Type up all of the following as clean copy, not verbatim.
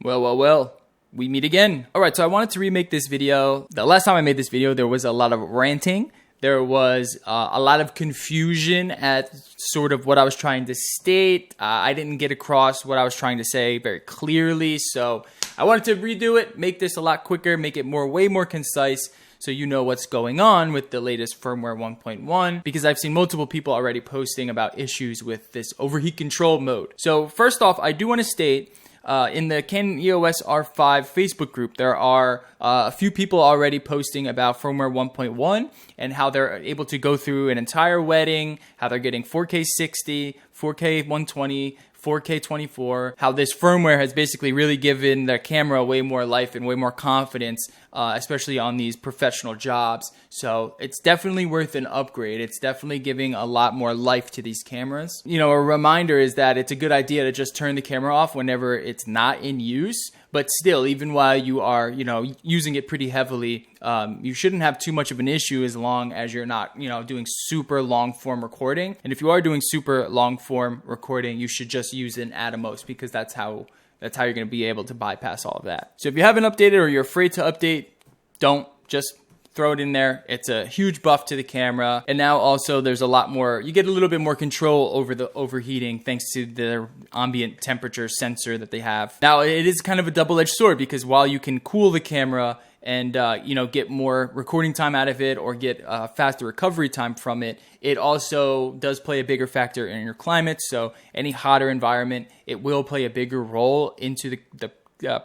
Well, we meet again. All right, so I wanted to remake this video. The last time I made this video, there was a lot of ranting. There was a lot of confusion at sort of what I was trying to state. I didn't get across what I was trying to say very clearly, so I wanted to redo it, make this a lot quicker, make it way more concise, so you know what's going on with the latest firmware 1.1, because I've seen multiple people already posting about issues with this overheat control mode. So first off, I do want to state, in the Canon EOS R5 Facebook group, there are a few people already posting about firmware 1.1 and how they're able to go through an entire wedding, how they're getting 4K 60, 4K 120, 4K 24, how this firmware has basically really given the camera way more life and way more confidence, especially on these professional jobs. So it's definitely worth an upgrade. It's definitely giving a lot more life to these cameras. You know, a reminder is that it's a good idea to just turn the camera off whenever it's not in use. But still, even while you are, using it pretty heavily, you shouldn't have too much of an issue as long as you're not, doing super long form recording. And if you are doing super long form recording, you should just use an Atomos, because that's how you're going to be able to bypass all of that. So if you haven't updated or you're afraid to update, don't. Just throw it in there. It's a huge buff to the camera. And now also there's a lot more, you get a little bit more control over the overheating thanks to the ambient temperature sensor that they have. Now it is kind of a double-edged sword, because while you can cool the camera and get more recording time out of it or get faster recovery time from it, it also does play a bigger factor in your climate. So any hotter environment, it will play a bigger role into the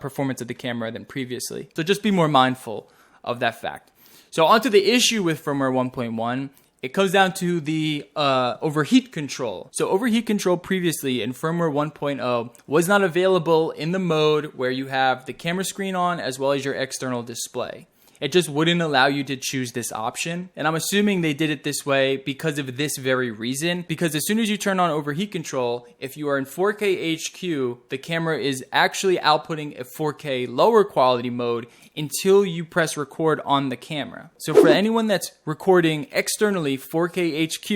performance of the camera than previously. So just be more mindful of that fact. So onto the issue with firmware 1.1, it comes down to the overheat control. So overheat control previously in firmware 1.0 was not available in the mode where you have the camera screen on as well as your external display. It just wouldn't allow you to choose this option. And I'm assuming they did it this way because of this very reason. Because as soon as you turn on overheat control, if you are in 4K HQ, the camera is actually outputting a 4K lower quality mode until you press record on the camera. So for anyone that's recording externally 4K HQ,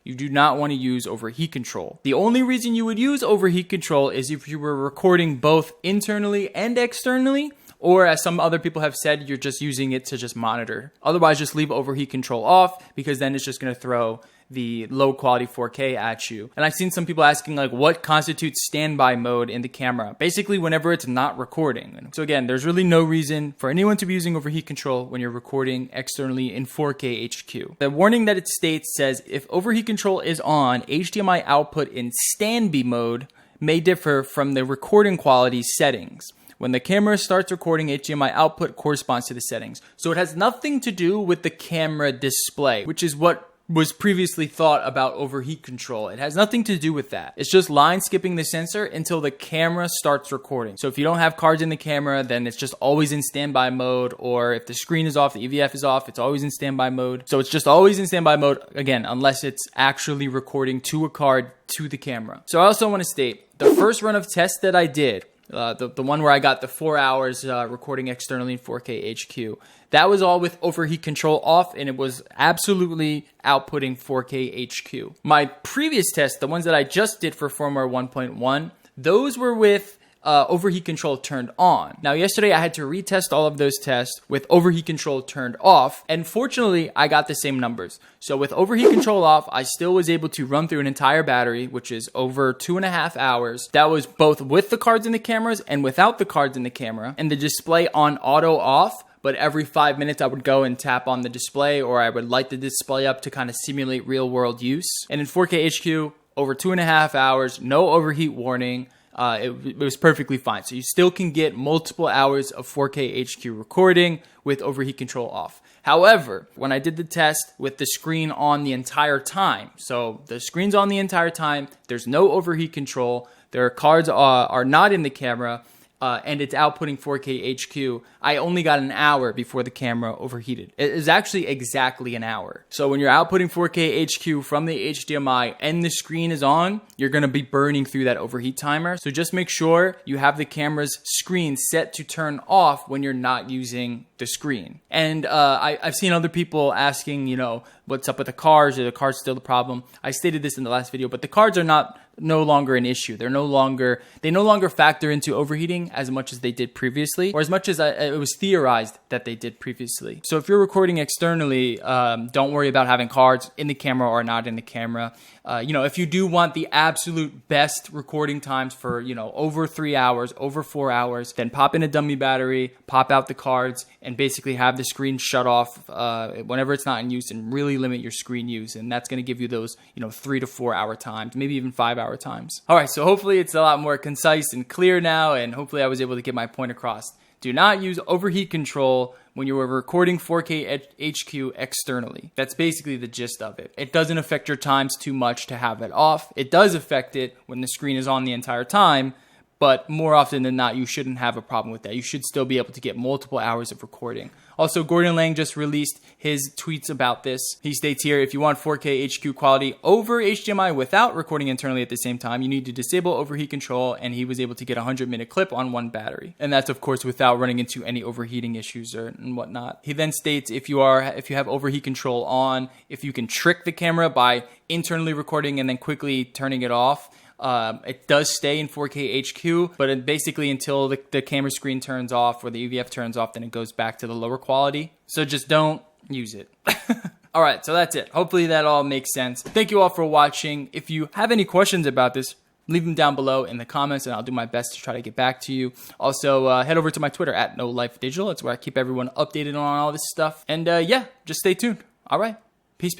you do not want to use overheat control. The only reason you would use overheat control is if you were recording both internally and externally, or as some other people have said, you're just using it to just monitor. Otherwise, just leave overheat control off, because then it's just going to throw the low quality 4K at you. And I've seen some people asking what constitutes standby mode in the camera. Basically, whenever it's not recording. So again, there's really no reason for anyone to be using overheat control when you're recording externally in 4K HQ. The warning that it states says, if overheat control is on, HDMI output in standby mode may differ from the recording quality settings. When the camera starts recording, HDMI output corresponds to the settings. So it has nothing to do with the camera display, which is what was previously thought about overheat control. It has nothing to do with that. It's just line skipping the sensor until the camera starts recording. So if you don't have cards in the camera, then it's just always in standby mode, or if the screen is off, the EVF is off, it's always in standby mode. So it's just always in standby mode, again, unless it's actually recording to a card to the camera. So I also want to state, the first run of tests that I did, the one where I got the 4 hours recording externally in 4K HQ, that was all with overheat control off, and it was absolutely outputting 4K HQ. My previous tests, the ones that I just did for firmware 1.1, those were with overheat control turned on. Now, yesterday I had to retest all of those tests with overheat control turned off, and fortunately I got the same numbers. So with overheat control off, I still was able to run through an entire battery, which is over 2.5 hours. That was both with the cards in the cameras and without the cards in the camera, and the display on auto off. But every 5 minutes I would go and tap on the display, or I would light the display up to kind of simulate real world use. And in 4K HQ, over 2.5 hours, no overheat warning. It was perfectly fine. So you still can get multiple hours of 4K HQ recording with overheat control off. However, when I did the test with the screen on the entire time, so the screen's on the entire time, there's no overheat control, their cards are not in the camera, and it's outputting 4K HQ, I only got an hour before the camera overheated. It is actually exactly an hour. So when you're outputting 4K HQ from the HDMI and the screen is on, you're going to be burning through that overheat timer. So just make sure you have the camera's screen set to turn off when you're not using the screen. And I've seen other people asking, what's up with the cards? Are the cards still the problem? I stated this in the last video, but the cards are not no longer an issue. They no longer factor into overheating as much as they did previously, or as much as it was theorized that they did previously. So if you're recording externally, don't worry about having cards in the camera or not in the camera. If you do want the absolute best recording times for, over 3 hours, over 4 hours, then pop in a dummy battery, pop out the cards, and basically have the screen shut off whenever it's not in use, and really limit your screen use. And that's going to give you those, 3 to 4 hour times, maybe even 5 hour times. All right, so hopefully it's a lot more concise and clear now, and hopefully I was able to get my point across. Do not use overheat control when you are recording 4K HQ externally. That's basically the gist of it. It doesn't affect your times too much to have it off. It does affect it when the screen is on the entire time, but more often than not, you shouldn't have a problem with that. You should still be able to get multiple hours of recording. Also, Gordon Lang just released his tweets about this. He states here, if you want 4K HQ quality over HDMI without recording internally at the same time, you need to disable overheat control, and he was able to get a 100-minute clip on one battery. And that's, of course, without running into any overheating issues and whatnot. He then states if you have overheat control on, if you can trick the camera by internally recording and then quickly turning it off, it does stay in 4K HQ, but basically until the camera screen turns off or the EVF turns off, then it goes back to the lower quality. So just don't use it. All right, so that's it. Hopefully that all makes sense. Thank you all for watching. If you have any questions about this, leave them down below in the comments, and I'll do my best to try to get back to you. Also, head over to my Twitter at NoLifeDigital. That's where I keep everyone updated on all this stuff. And yeah, just stay tuned. All right, peace.